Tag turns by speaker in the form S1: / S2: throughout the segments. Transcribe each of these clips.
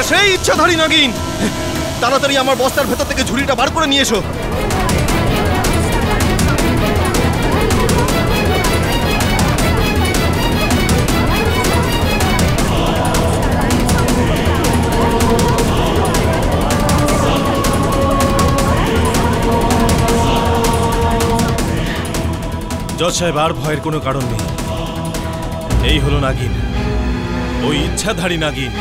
S1: সেই ইচ্ছাধারী নাগিন। তাড়াতাড়ি আমার বস্তার ভেতর থেকে ঝুড়িটা বার করে নিয়ে এসো। জজ সাহেব, আর ভয়ের কোনো কারণ নেই। এই হলো নাগিন, ওই ইচ্ছাধারী নাগিন,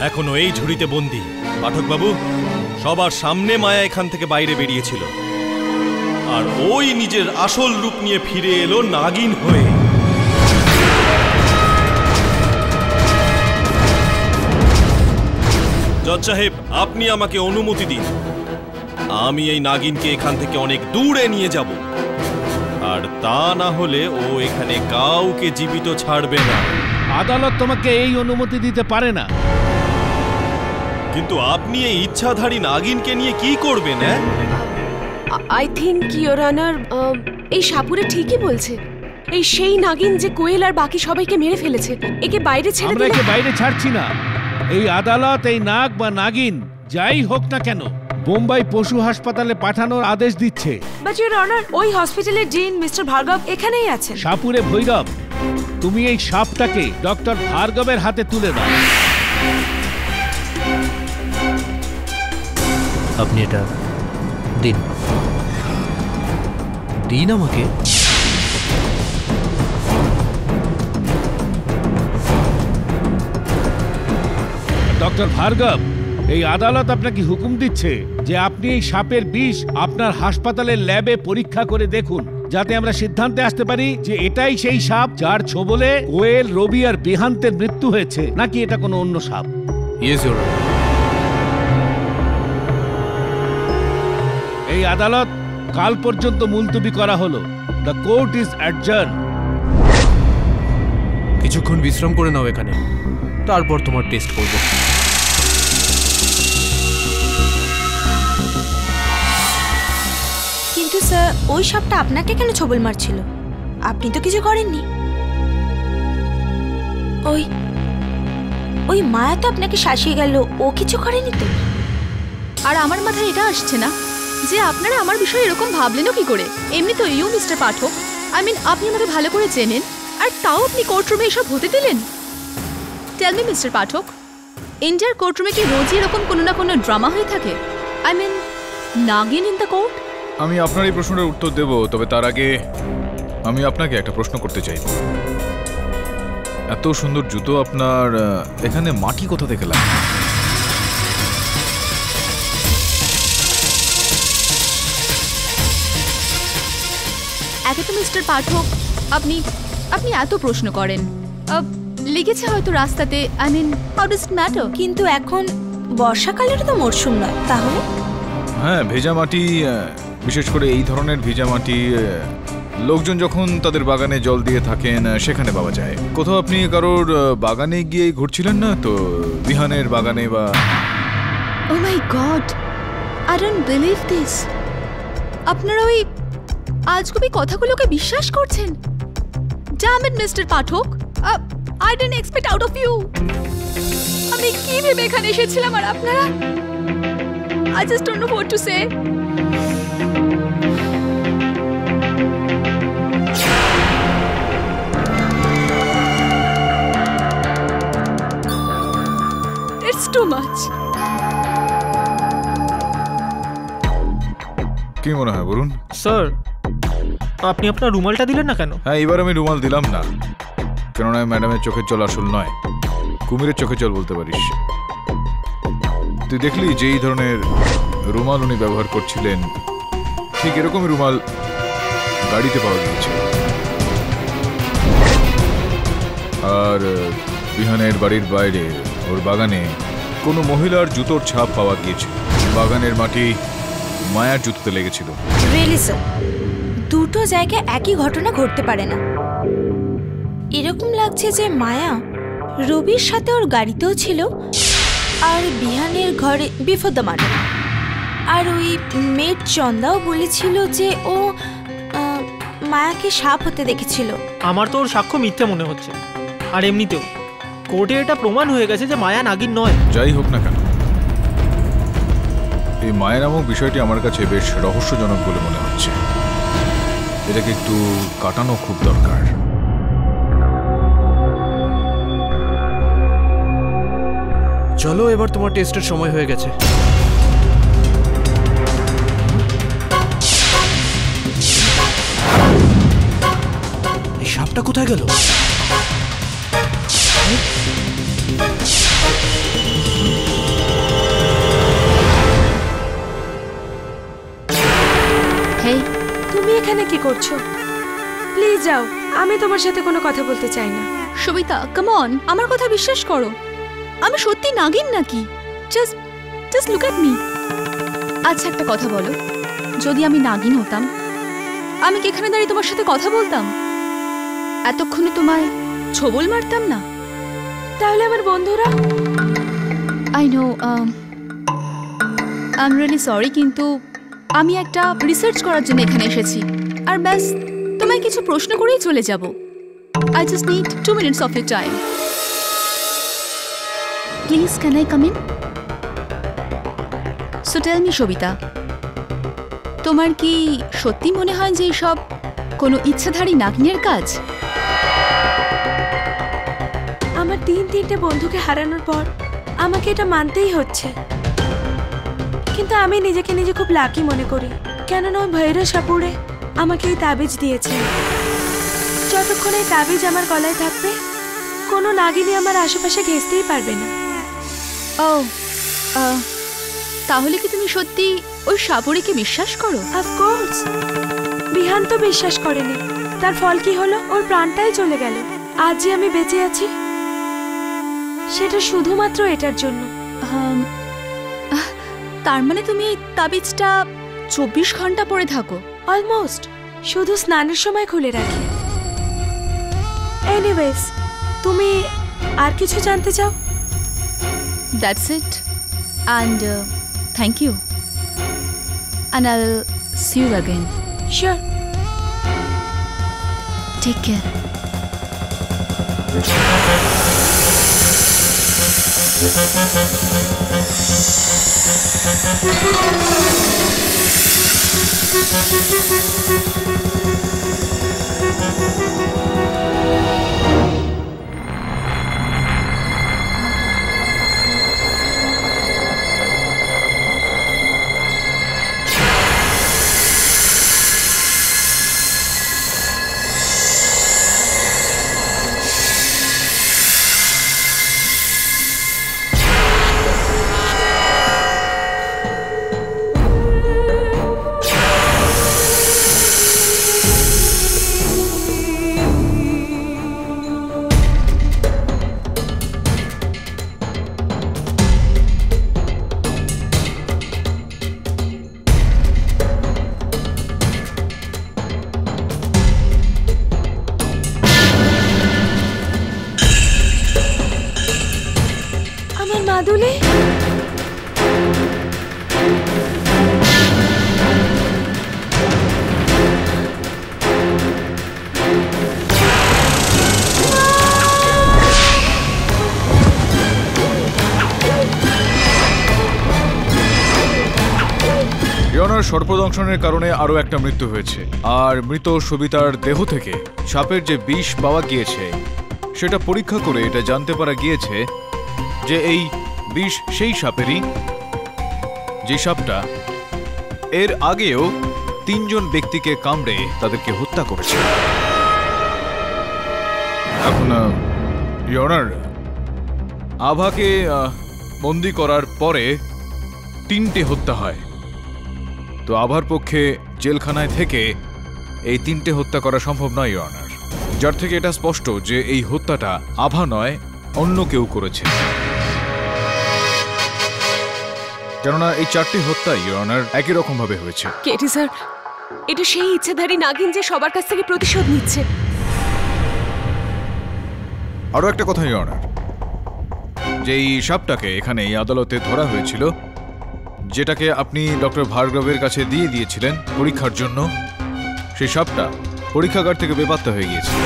S1: এখনো এই ঝুড়িতে বন্দী। পাঠক বাবু, সবার সামনে মায়া এখান থেকে বাইরে বেরিয়েছিল, আর ওই নিজের আসল রূপ নিয়ে ফিরে এলো নাগিন হয়ে। জজ সাহেব, আপনি আমাকে অনুমতি দিন, আমি এই নাগিনকে এখান থেকে অনেক দূরে নিয়ে যাব, আর তা না হলে ও এখানে কাউকে জীবিত ছাড়বে না।
S2: আদালত তোমাকে এই অনুমতি দিতে পারে না।
S1: কিন্তু আপনি এই ইচ্ছাধারী নাগিনকে নিয়ে কি করবেন?
S3: আই থিংক ইওর অনার, এই সাপুরে ঠিকই বলছে। এই সেই নাগিন যে কোয়েল আর বাকি সবাইকে মেরে ফেলেছে। একে বাইরে ছেড়ে দিলে।
S2: আমরা একে বাইরে ছাড়ছি না। এই আদালত এই নাগ বা নাগিন যাই হোক না কেন বোম্বাই পশু হাসপাতালে পাঠানোর আদেশ দিচ্ছে।
S3: বাট ইওর অনার, ওই হসপিটালের ডিন মিস্টার ভার্গব এখানেই আছেন।
S2: সাপুরে ভৈরব, তুমি এই সাপটাকে ডক্টর ভার্গবের হাতে তুলে দাও।
S4: আপনি এটা দিন, দিন আমাকে।
S2: ডক্টর ভার্গব, এই আদালত আপনাকে হুকুম দিচ্ছে যে আপনি এই সাপের বিষ আপনার হাসপাতালের ল্যাবে পরীক্ষা করে দেখুন, যাতে আমরা সিদ্ধান্তে আসতে পারি যে এটাই সেই সাপ যার ছোবলে কোয়েল, রবি আর বেহান্তের মৃত্যু হয়েছে, নাকি এটা কোনো অন্য সাপ।
S4: Yes your honour.
S2: এই আদালত কাল পর্যন্ত মুলতবি করা হলো। The court is adjourn.
S4: কিছুক্ষণ বিশ্রাম করে নাও এখানে, তারপর তোমার টেস্ট করব।
S5: কিন্তু স্যার, ওই সাপটা আপনাকে কেন ছবল মারছিল? আপনি তো কিছু করেননি। ওই মায়া তো আপনাকে শাসিয়ে গেল, ও কিছু করেনি তো?
S6: আর আমার মাথায় এটা আসছে না যে আপনারা আমার বিষয়ে এরকম ভাবলেনও কি করে। এমনি তো you mister Pathak, I mean আপনি আমাকে ভালো করে চেনেন, আর তাও আপনি কোর্টরুমে এসব হতে দিলেন। টেল মি মিস্টার পাঠক, ইন্ডিয়ার কোর্টরুমে কি রোজই এরকম কোনো না কোনো ড্রামা হয়ে থাকে? I mean Nagin in the court.
S7: আমি আপনার এই প্রশ্নের উত্তর দেব, তবে তার আগে আমি আপনাকে একটা প্রশ্ন করতে চাই। এত সুন্দর জুতো আপনার এখানে মাটি কোথা থেকে লাগে?
S6: একে তো মিস্টার পাঠক আপনি এত প্রশ্ন করেন, লিখেছে হয়তো রাস্তাতে, I mean how does it matter?
S5: কিন্তু এখন বর্ষাকালের তো মরশুম নয়, তাহলে?
S7: হ্যাঁ, ভেজা মাটি, বিশেষ করে এই ধরনের ভেজা মাটি লোকজন যখন তাদের বাগানে জল দিয়ে থাকেন সেখানে পাওয়া যায়। কোথাও আপনি কারোর বাগানে গিয়ে ঘুরছিলেন না তো? বিহানের বাগানে বা?
S6: Oh my god, I don't believe this. আপনারা ওই আজগুবি কথাগুলোকে বিশ্বাস করছেন? Damn it mister Pathak, I didn't expect out of you. আমি কি ভেবে এখানে এসেছিলাম, আর আপনারা, I just don't know what to say. It's too much.
S7: কি মনে হয় বলুন?
S8: স্যার, আপনি আপনার রুমালটা দিলেন না কেন?
S7: হ্যাঁ, এবার আমি রুমাল দিলাম না, কেননা ম্যাডামের চোখের জল আসল নয়, কুমিরের চোখের জল বলতে পারিস। তুই দেখলি যে এই ধরনের রুমাল উনি ব্যবহার করছিলেন, ঠিক এরকমই রুমাল গাড়িতে পাওয়া গিয়েছে। আর বিহানের বাড়ির বাইরে ওর বাগানে কোনো মহিলার জুতোর ছাপ পাওয়া গিয়েছে। বাগানের মাটি মায়ার জুতোতে লেগেছিল।
S5: রিয়েলি স্যার, দুটো জায়গায় একই ঘটনা ঘটতে পারে না। এরকম লাগছে যে মায়া রবির সাথে ওর গাড়িতেও ছিল, আর বিহানের ঘরে বিফোর দ্য মার্ডার। আর ওই মেয়ের চন্দাও বলেছিল যে ও মায়াকে সাপ হতে দেখেছিল।
S8: আমার তো ওর সাক্ষ্য মিথ্যে মনে হচ্ছে। আর এমনিতেও কোর্টে এটা প্রমাণ হয়ে গেছে যে মায়া নাগিন নয়।
S7: যাই হোক না কেন, এই মায়া নামক বিষয়টি আমার কাছে বেশ রহস্যজনক বলে মনে হচ্ছে। এটাকে একটু কাটানো খুব দরকার।
S4: চলো, এবার তোমার টেস্টের সময় হয়ে গেছে। এই সাপটা কোথায় গেল?
S6: হেই,
S3: তুমি এখানে কি করছো? প্লিজ যাও, আমি তোমার সাথে কোনো কথা বলতে চাই না।
S6: সবিতা, কাম অন, আমার কথা বিশ্বাস করো। আমি সত্যি নাগিন নাকি? Just look at me. আচ্ছা একটা কথা বলো, যদি আমি নাগিন হতাম, আমি কি এখানে দাঁড়িয়ে তোমার সাথে কথা বলতাম? এতক্ষণে তোমায় ছবল মারতাম না?
S3: তাহলে আমার বন্ধুরা?
S6: I know, I am really sorry, কিন্তু আমি একটা রিসার্চ করার জন্য এখানে এসেছি। আর ব্যাস, তোমায় কিছু প্রশ্ন করেই চলে যাব। I just need 2 minutes of your time. Please, can I come in? So tell me Sabita, তোমার কি সত্যি মনে হয় যে এসব কোনো ইচ্ছাধারী নাগিনের কাজ?
S3: আমার 3টে বন্ধুকে হারানোর পর আমাকে এটা মানতেই হচ্ছে, কিন্তু আমি নিজেকে খুব লাকি মনে করি, কেননা ওই ভৈরব সাপুড়ে আমাকে এই তাবিজ দিয়েছে। যতক্ষণ এই তাবিজ আমার গলায় থাকবে, কোনো নাগিনী আমার আশেপাশে ঘেঁষতেই পারবে না।
S6: ও, তাহলে কি তুমি সত্যি ওই সাপুড়েকে বিশ্বাস করো?
S3: অফকোর্স। বিহান তো বিশ্বাস করেনি, তার ফল কি হলো? ওর প্রাণটাই চলে গেল। আজ যে আমি বেঁচে আছি, সেটা শুধুমাত্র এটার জন্য।
S6: তার মানে তুমি এই তাবিজটা 24 ঘন্টা পরে থাকো?
S3: অলমোস্ট, শুধু স্নানের সময় খুলে রাখি। এনিওয়েজ, তুমি আর কিছু জানতে চাও?
S6: That's it, and thank you, and I will see you again.
S3: Sure.
S6: Take care.
S3: মাদুলি,
S7: ইয়নার সর্পদংশনের কারণে আরো একটা মৃত্যু হয়েছে, আর মৃত সবিতার দেহ থেকে সাপের যে বিষ পাওয়া গিয়েছে সেটা পরীক্ষা করে এটা জানতে পারা গিয়েছে যে এই বিষ সেই সাপেরই যে সাপটা এর আগেও 3 জন ব্যক্তিকে কামড়ে তাদেরকে হত্যা করেছে। এখন ইয়নার আভাকে বন্দি করার পরে 3টে হত্যা হয়, তো আভার পক্ষে জেলখানায় থেকে এই 3টে হত্যা করা সম্ভব নয় ইয়নার, যার থেকে এটা স্পষ্ট যে এই হত্যাটা আভা নয়, অন্য কেউ করেছে। কেননা এই 4টি হত্যা ইয়নার একই রকম ভাবে হয়েছে।
S3: কেটি স্যার, এটা সেই ইচ্ছাধারী নাগিন যে সবার কাছ থেকে প্রতিশোধ নিচ্ছে।
S7: আরো একটা কথা ইয়নার, যে এই সাপটাকে এখানে এই আদালতে ধরা হয়েছিল, যেটাকে আপনি ডক্টর ভার্গবের কাছে দিয়ে দিয়েছিলেন পরীক্ষার জন্য, সেই সাপটা পরীক্ষাগার থেকে বেপাত্তা হয়ে গিয়েছিল।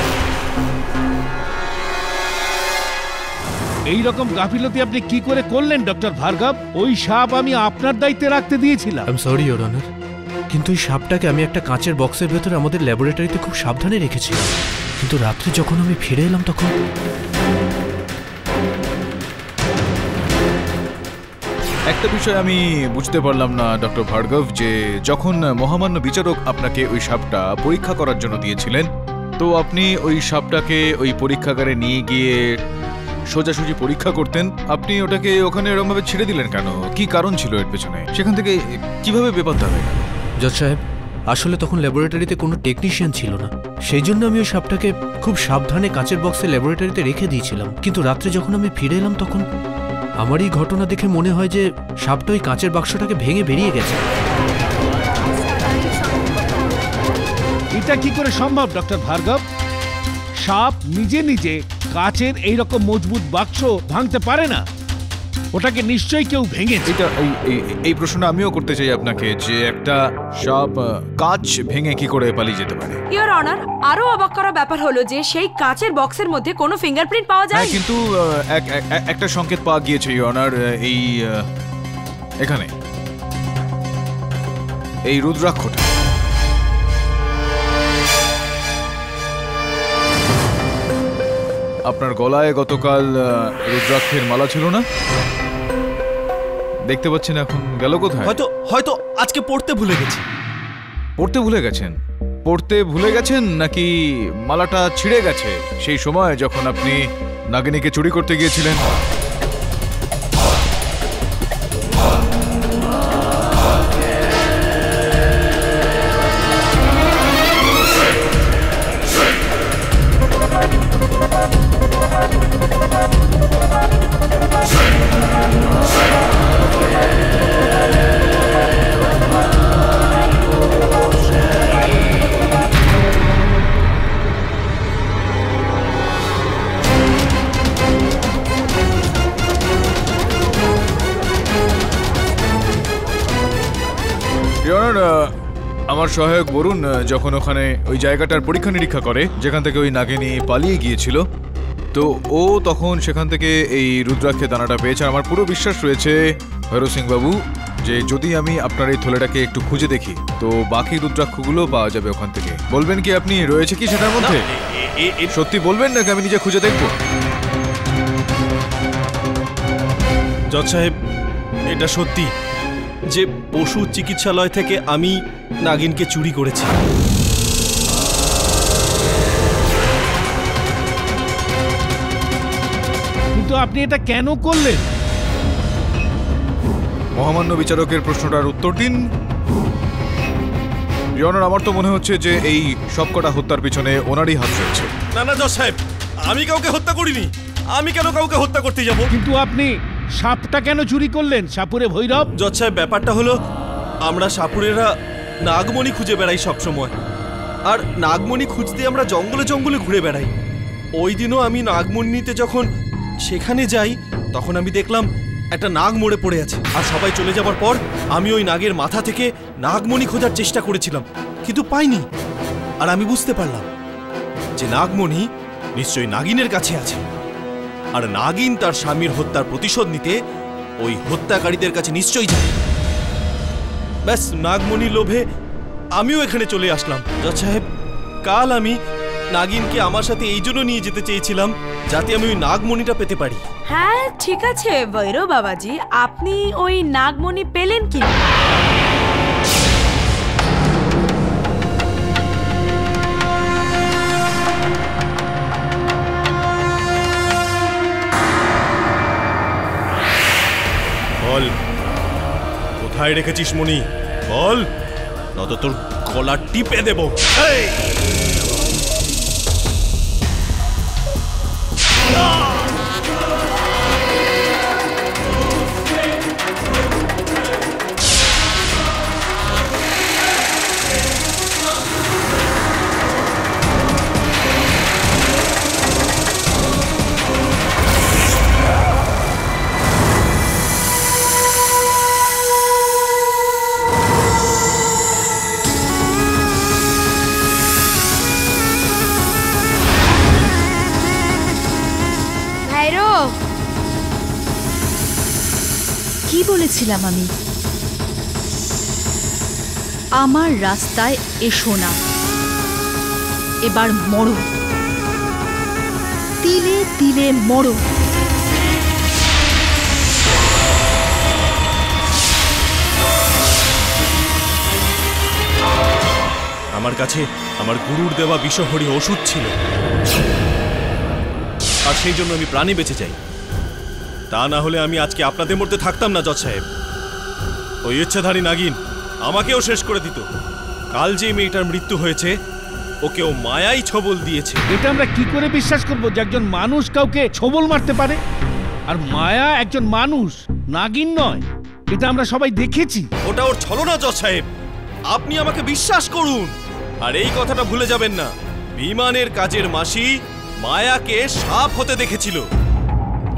S2: এই রকম গাফিলতি আপনি কি করে করলেন ডক্টর ভার্গব? ওই সাপ আমি আপনার দায়িত্বে রাখতে দিয়েছিলাম।
S4: I am sorry your honour, কিন্তু এই সাপটাকে আমি একটা কাঁচের বক্সের ভেতরে আমাদের ল্যাবরেটরিতে খুব সাবধানে রেখেছিলাম, কিন্তু রাত্রে যখন আমি ফিরে এলাম তখন
S7: একটা বিষয় আমি বুঝতে পারলাম না ডক্টর ভার্গব, যে যখন মহামান্য বিচারক আপনাকে ওই সাপটা পরীক্ষা করার জন্য দিয়েছিলেন, তো আপনি ওই সাপটাকে ওই পরীক্ষাগারে নিয়ে গিয়ে সোজাসুজি পরীক্ষা করতেন, আপনি ওটাকে ওখানে এরকমভাবে ছেড়ে দিলেন কেন? কি কারণ ছিল এর পেছনে? সেখান থেকে কিভাবে বেপাত্তা হয়ে গেল?
S4: জজ সাহেব, আসলে তখন ল্যাবরেটরিতে কোনো টেকনিশিয়ান ছিল না, সেই জন্য আমি ওই সাপটাকে খুব সাবধানে কাঁচের বক্সে ল্যাবরেটরিতে রেখে দিয়েছিলাম। কিন্তু রাত্রে যখন আমি ফিরে এলাম তখন আমার এই ঘটনা দেখে মনে হয় যে সাপটা ওই কাঁচের বাক্সটাকে ভেঙে বেরিয়ে গেছে।
S2: এটা কি করে সম্ভব ডক্টর ভার্গব? সাপ নিজে নিজে কাচের এইরকম মজবুত বাক্স ভাঙতে পারে না, ওটাকে নিশ্চয়ই কেউ ভেঙেছে।
S7: এটা এই প্রশ্নটা আমিও করতে চাই আপনাকে, যে একটা সাপ কাঁচ ভেঙে কি করে পালিয়ে যেতে পারে?
S3: ইওর অনার, আরো অবাক করা ব্যাপার হলো যে সেই কাচের বক্সের মধ্যে কোনো ফিঙ্গারপ্রিন্ট পাওয়া যায়।
S7: কিন্তু একটা সংকেত পাওয়া গিয়েছে ইওর অনার, এই এখানে এই রুদ্রাক্ষটা। আপনার গলায় গতকাল রুদ্রাক্ষের মালা ছিল না? দেখতে পাচ্ছেন এখন গেল কোথায়?
S1: হয়তো আজকে পড়তে ভুলে গেছি।
S7: পড়তে ভুলে গেছেন? পড়তে ভুলে গেছেন নাকি মালাটা ছিঁড়ে গেছে সেই সময় যখন আপনি নাগিনীকে চুরি করতে গিয়েছিলেন? আমার সহায়ক বরুণ যখন ওখানে ওই জায়গাটার পরীক্ষা নিরীক্ষা করে যেখান থেকে ওই নাগিনী পালিয়ে গিয়েছিল, তো ও তখন সেখান থেকে এই রুদ্রাক্ষের দানাটা পেয়েছে। আমার পুরো বিশ্বাস রয়েছে ভৈরব সিং বাবু, যে যদি আমি আপনার এই থলেটাকে একটু খুঁজে দেখি তো বাকি রুদ্রাক্ষগুলো পাওয়া যাবে ওখান থেকে। বলবেন কি আপনি রয়েছে কি সেটার মধ্যে? সত্যি বলবেন নাকি আমি নিজে খুঁজে দেখব?
S1: জজ সাহেব, এটা সত্যি যে পশু চিকিৎসালয় থেকে আমি নাগিনকে চুরি করেছি।
S2: কিন্তু আপনি এটা কেন করলেন?
S7: মহামান্য বিচারকের প্রশ্নটার উত্তর দিন। ইয়নার, আমার তো মনে হচ্ছে যে এই সবকটা হত্যার পিছনে ওনারই হাত রয়েছে।
S1: না না জজ সাহেব, আমি কাউকে হত্যা করিনি। আমি কেন কাউকে হত্যা করতে যাব?
S2: কিন্তু আপনি সাপটা কেন চুরি করলেন সাপুরে ভৈরব?
S1: জজ সাহেব, ব্যাপারটা হলো আমরা সাপুরেরা নাগমণি খুঁজে বেড়াই সব সময়, আর নাগমণি খুঁজতে আমরা জঙ্গলে জঙ্গলে ঘুরে বেড়াই। ওই দিনও আমি নাগমণি নিতে যখন সেখানে যাই তখন আমি দেখলাম একটা নাগ মরে পড়ে আছে, আর সবাই চলে যাবার পর আমি ওই নাগের মাথা থেকে নাগমণি খোঁজার চেষ্টা করেছিলাম, কিন্তু পাইনি। আর আমি বুঝতে পারলাম যে নাগমণি নিশ্চয়ই নাগিনের কাছে আছে, আর নাগিন তার স্বামীর হত্যার প্রতিশোধ নিতে ওই হত্যাকারীদের কাছে নিশ্চয়ই যায়। ব্যাস, নাগমণির লোভে আমিও এখানে চলে আসলাম। জজ সাহেব, কাল আমি নাগিনকে আমার সাথে এই জন্য নিয়ে যেতে চেয়েছিলাম যাতে আমি ওই নাগমণিটা পেতে পারি।
S3: হ্যাঁ ঠিক আছে ভৈরব বাবাজি, আপনি ওই নাগমণি পেলেন কি?
S1: বল, কোথায় রেখেছিস মণি? বল, নয়তো তোর গলা টিপে দেব।
S6: বলেছিলাম আমি? আমার রাস্তায় এসো না, এবার মরো, তিলে তিলে মরো।
S1: আমার কাছে আমার গুরুর দেওয়া বিষহরী ওষুধ ছিল, আর সেই জন্য আমি প্রাণে বেঁচে যাই। তা না হলে আমি আজকে আপনাদের মধ্যে থাকতাম না জজ সাহেব। ওই ইচ্ছাধারী নাগিন আমাকেও শেষ করে দিত। কাল যে মেয়েটার মৃত্যু হয়েছে ওকেও মায়াই ছবল দিয়েছে।
S2: এটা আমরা কি করে বিশ্বাস করব যে একজন মানুষ কাউকে ছবল মারতে পারে? আর মায়া একজন মানুষ, নাগিন নয়, এটা আমরা সবাই দেখেছি।
S1: ওটা ওর ছলনা জজ সাহেব, আপনি আমাকে বিশ্বাস করুন। আর এই কথাটা ভুলে যাবেন না, বিমানের কাজের মাসি মায়াকে সাপ হতে দেখেছিল।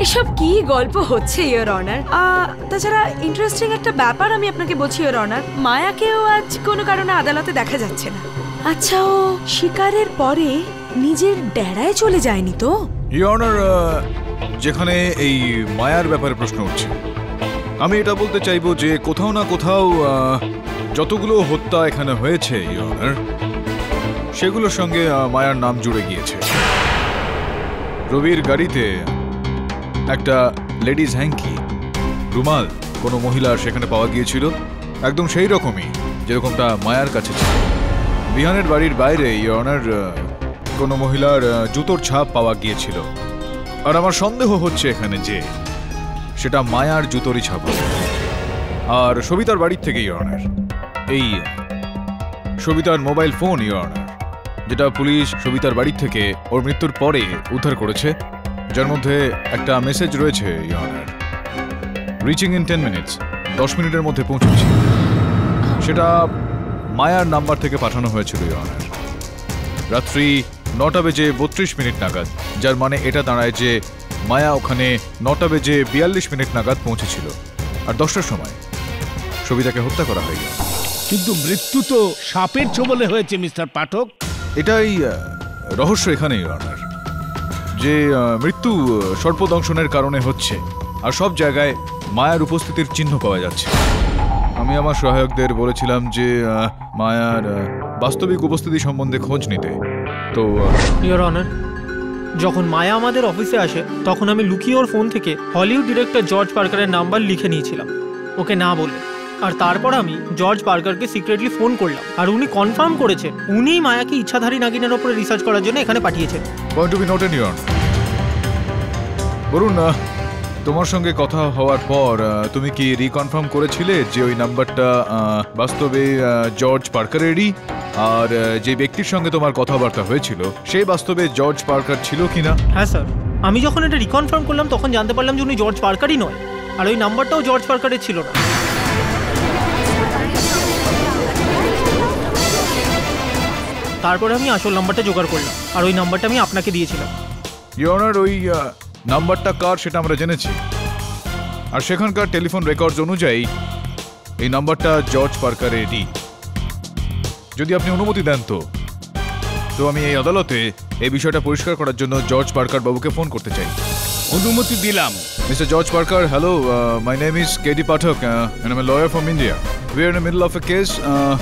S3: এসব কি গল্প হচ্ছে ইওর অনার? তাছাড়া ইন্টারেস্টিং একটা ব্যাপার আমি আপনাকে বলছি ইওর অনার, মায়াকেও আজ কোনো কারণে আদালতে দেখা যাচ্ছে না। আচ্ছা, ও শিকারের পরে নিজের ডেরায় চলে যায়নি তো?
S7: ইওর অনার, যেখানে এই মায়ার ব্যাপারে প্রশ্ন উঠছে, আমি এটা বলতে চাইবো যে কোথাও না কোথাও যতগুলো হত্যা এখানে হয়েছে ইওর অনার, সেগুলোর সঙ্গে মায়ার নাম জুড়ে গিয়েছে। রবির গাড়িতে একটা লেডিজ হ্যাঙ্কি, রুমাল কোনো মহিলার সেখানে পাওয়া গিয়েছিল, একদম সেই রকমই যেরকমটা মায়ার কাছে ছিল। বিহানের বাড়ির বাইরে ইওর অনার কোনো মহিলার জুতোর ছাপ পাওয়া গিয়েছিল। আর আমার সন্দেহ হচ্ছে এখানে যে সেটা মায়ার জুতোরই ছাপ। আর সবিতার বাড়ির থেকে ইওর অনার এই সবিতার মোবাইল ফোন ইওর অনার, যেটা পুলিশ সবিতার বাড়ির থেকে ওর মৃত্যুর পরে উদ্ধার করেছে, যার মধ্যে একটা মেসেজ রয়েছে your honour, reaching in 10 minutes, 10 মিনিটের মধ্যে পৌঁছেছি। সেটা মায়ার নাম্বার থেকে পাঠানো হয়েছিল ইওর অনার রাত্রি 9:32 নাগাদ, যার মানে এটা দাঁড়ায় যে মায়া ওখানে 9:42 নাগাদ পৌঁছেছিল। আর 10টার সময় সবিতাকে হত্যা করা হয়।
S2: কিন্তু মৃত্যু তো সাপের ছোবলে হয়েছে মিস্টার পাঠক।
S7: এটাই রহস্য এখানে ইওর অনার, যে মৃত্যু সর্পদংশনের কারণে হচ্ছে, আর সব জায়গায় মায়ার উপস্থিতির চিহ্ন পাওয়া যাচ্ছে। আমি আমার সহায়কদের বলেছিলাম যে মায়ার বাস্তবিক উপস্থিতি সম্বন্ধে খোঁজ নিতে। তো
S8: ইওর অনার, যখন মায়া আমাদের অফিসে আসে তখন আমি লুকিয়ে ওর ফোন থেকে হলিউড ডিরেক্টর জর্জ পার্কারের নাম্বার লিখে নিয়েছিলাম ওকে না বলে। আর তারপর আমি জর্জ পার্কারকে সিক্রেটলি ফোন করলাম, আর উনি কনফার্ম করেছেন উনিই মায়াকে ইচ্ছাধারী নাগিনের ওপরে রিসার্চ করার জন্য এখানে পাঠিয়েছেন।
S7: Point to be noted your honour. বলুন, তোমার সঙ্গে কথা হওয়ার পর তুমি কি রিকনফার্ম করেছিলে যে ওই নাম্বারটা বাস্তবে জর্জ পার্কারেরই, আর যে ব্যক্তির সঙ্গে তোমার কথাবার্তা হয়েছিল সে বাস্তবে জর্জ পার্কার ছিল কিনা?
S8: হ্যাঁ স্যার, আমি যখন এটা রিকনফার্ম করলাম তখন জানতে পারলাম যে উনি জর্জ পার্কারই নয়, আর ওই নাম্বারটাও জর্জ পার্কারের ছিল না। তারপরে আমি আসল নাম্বারটা জোগাড় করলাম, আর ওই নাম্বারটা আমি আপনাকে দিয়েছিলাম।
S7: ইওর অনার, ওই নাম্বারটা কার সেটা আমরা জেনেছি, আর সেখানকার টেলিফোন রেকর্ডস অনুযায়ী এই নাম্বারটা জর্জ পার্কারেরই। যদি আপনি অনুমতি দেন তো আমি এই আদালতে এই বিষয়টা পরিষ্কার করার জন্য জর্জ পার্কার বাবুকে ফোন করতে চাই।
S2: অনুমতি দিলাম।
S7: Mr. George Parker, hello. My name is K.D. Pathak, and I'm a lawyer from India. We are in the middle of a case.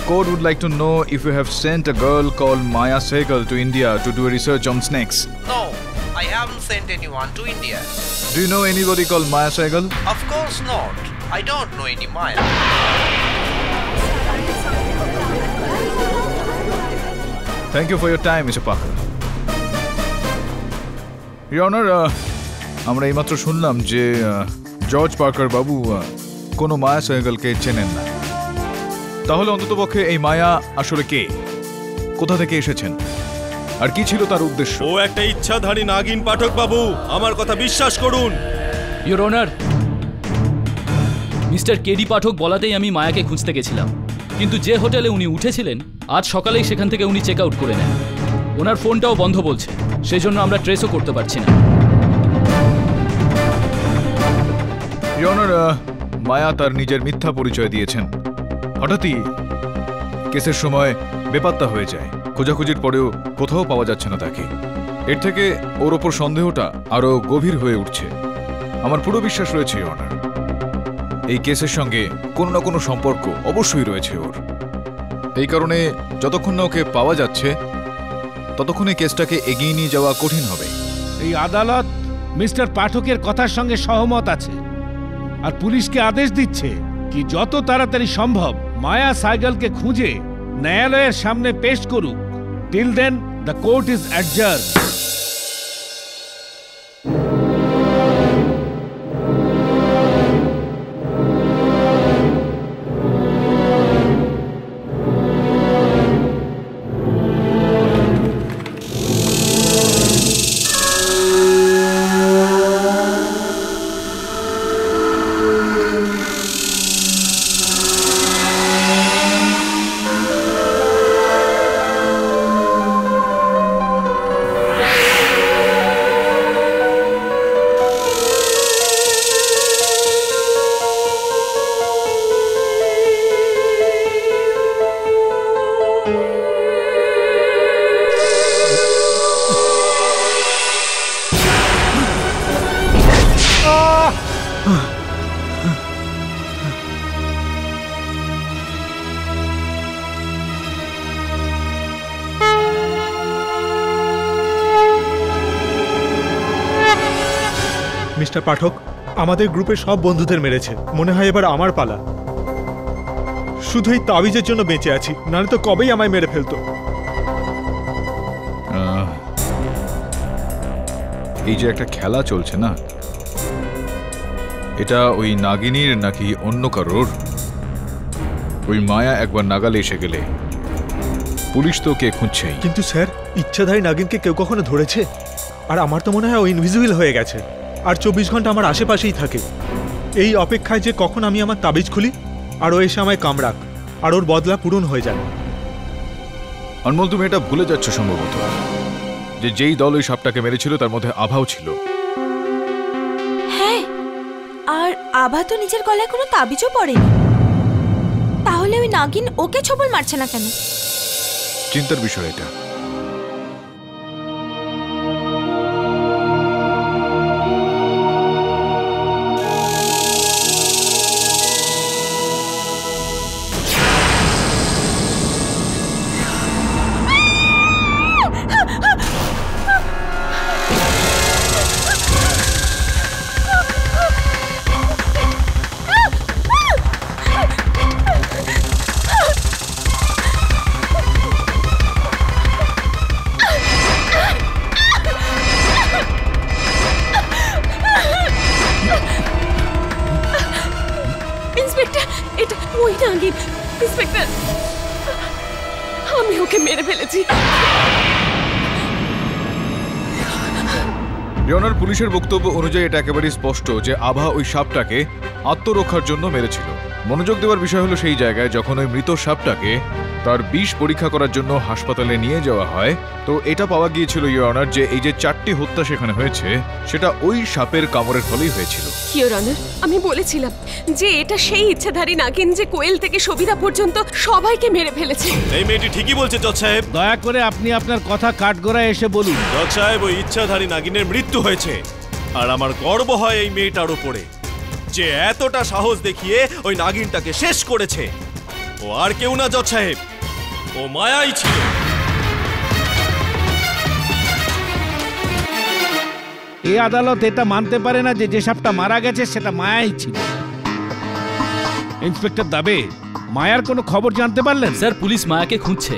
S7: Court would like to know if you have sent a girl called Maya Sehgal to India to do a research on snakes.
S9: No, I haven't sent anyone to India.
S7: Do you know anybody called Maya Sehgal?
S9: Of course not. I don't know any Maya.
S7: Thank you for your time, Mr. Parker. Your Honor, আমরা এইমাত্র শুনলাম যে George Parker বাবু কোনো মায়া সেহগলকে চেনেন না। তাহলে অন্ততপক্ষে এই মায়া আসলে কে, কোথা থেকে এসেছেন, আর কি ছিল তার উদ্দেশ্য?
S1: ও একটা ইচ্ছাধারী নাগিন পাঠক বাবু, আমার কথা বিশ্বাস করুন।
S10: ইওর অনার, মিস্টার কেডি পাঠক বলাতেই আমি মায়াকে খুঁজতে গেছিলাম, কিন্তু যে হোটেলে উনি উঠেছিলেন আজ সকালেই সেখান থেকে উনি চেক আউট করে নেন। ওনার ফোনটাও বন্ধ বলছে, সেই জন্য আমরা ট্রেসও করতে পারছি না।
S7: ইওর অনার, মায়া তার নিজের মিথ্যা পরিচয় দিয়েছেন। হঠাৎই কেসের সময় বেপাত্তা হয়ে যায়, খোঁজাখুঁজির পরেও কোথাও পাওয়া যাচ্ছে না তাকে। এর থেকে ওর ওপর সন্দেহটা আরো গভীর হয়ে উঠছে। আমার পুরো বিশ্বাস রয়েছে ইওর অনার। এই কেসের সঙ্গে কোনো না কোনো সম্পর্ক অবশ্যই রয়েছে ওর। এই কারণে যতক্ষণ না ওকে পাওয়া যাচ্ছে ততক্ষণ এই কেসটাকে এগিয়ে নিয়ে যাওয়া কঠিন হবে।
S2: এই আদালত মিস্টার পাঠকের কথার সঙ্গে সহমত আছে আর পুলিশকে আদেশ দিচ্ছে কি যত তাড়াতাড়ি সম্ভব মায়া সাইগলকে খুঁজে ন্যায়ালয়ের সামনে পেশ করুক। Till then the court is adjourn.
S11: Mister Pathak, আমাদের গ্রুপের সব বন্ধুদের মেরেছে। মনে হয় এবার আমার পালা। শুধু এই তাবিজের জন্য বেঁচে আছি, নাহলে তো কবেই আমায় মেরে ফেলতো।
S7: এই যে একটা খেলা চলছে না, এটা ওই নাগিনীর নাকি অন্য কারোর? ওই মায়া একবার নাগালে এসে গেলে পুলিশ তো কে খুঁজছেই।
S11: কিন্তু স্যার, ইচ্ছাধারী নাগিনকে কেউ কখনো ধরেছে? আর আমার তো মনে হয় ও ইনভিজিবল হয়ে গেছে আর 24 ঘন্টা আমার আশেপাশেই থাকে, এই অপেক্ষায় যে কখন আমি আমার তাবিজ খুলি আর ও এসে আমায় কামড়াক আর ওর বদলা পূরণ হয়ে যায়।
S7: অনমল, তুমি এটা ভুলে যাচ্ছ সম্ভবত যে যেই দল ওই সাপটাকে মেরেছিল তার মধ্যে আভাও ছিল।
S5: হ্যাঁ, আর আভা তো নিজের গলায় কোনো তাবিজও পড়েনি। তাহলে ওই নাগিন ওকে ছবল মারছে না কেন?
S7: চিন্তার বিষয় এটা।
S3: আমি ওকে মেরে ফেলেছি।
S7: লিওনার, পুলিশের বক্তব্য অনুযায়ী এটা একেবারেই স্পষ্ট যে আভা ওই সাপটাকে আত্মরক্ষার জন্য মেরেছিল। মনোযোগ দেওয়ার বিষয় হলো সেই জায়গায় যখন ওই মৃত সাপটাকে তার বিষ পরীক্ষা করার জন্য হাসপাতালে নিয়ে যাওয়া হয়, তো এটা পাওয়া গিয়েছিল ইওর অনার যে এই যে 4টি হত্যা সেখানে হয়েছে সেটা ওই সাপের কামড়ের ফলেই হয়েছিল।
S3: ইওর অনার, আমি বলেছিলাম যে এটা সেই ইচ্ছাধারী নাগিন যে কোয়েল থেকে সবিতা পর্যন্ত সবাইকে মেরে ফেলেছে।
S1: এই মেয়েটি ঠিকই বলছে জজ সাহেব।
S2: দয়া করে আপনি আপনার কথা কাঠগড়ায় এসে বলুন।
S1: জজ সাহেব, ওই ইচ্ছাধারী নাগিনের মৃত্যু হয়েছে আর আমার গর্ব হয় এই মেয়েটার উপরে যে এতটা সাহস দেখিয়ে ওই নাগিনটাকে শেষ করেছে। ও আর কেউ না জজ সাহেব, ও মায়াই ছিল।
S2: এই আদালত এটা মানতে পারে না যে যে সাপটা মারা গেছে সেটা মায়াই ছিল। ইন্সপেক্টর দাবে, মায়ার কোনো খবর জানতে পারলেন?
S10: স্যার, পুলিশ মায়াকে খুঁজছে।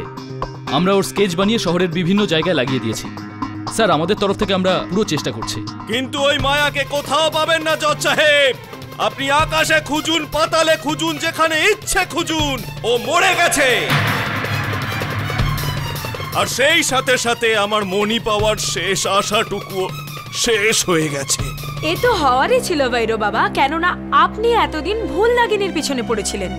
S10: আমরা ওর স্কেচ বানিয়ে শহরের বিভিন্ন জায়গায় লাগিয়ে দিয়েছি। স্যার, আমাদের তরফ থেকে আমরা পুরো চেষ্টা করছি।
S1: কিন্তু ওই মায়াকে কোথাও পাবেন না জজ সাহেব। আপনি আকাশে খুঁজুন, পাতালে খুঁজুন, যেখানে ইচ্ছে খুঁজুন, ও মরে গেছে। আর সেই সাথে সাথে আমার মনি পাওয়ার শেষ আশাটুকুও শেষ হয়ে গেছে।
S3: এ তো হওয়ারই ছিল বৈর বাবা, কেননা আপনি এতদিন ভুল নাগিনের পিছনে পড়েছিলেন।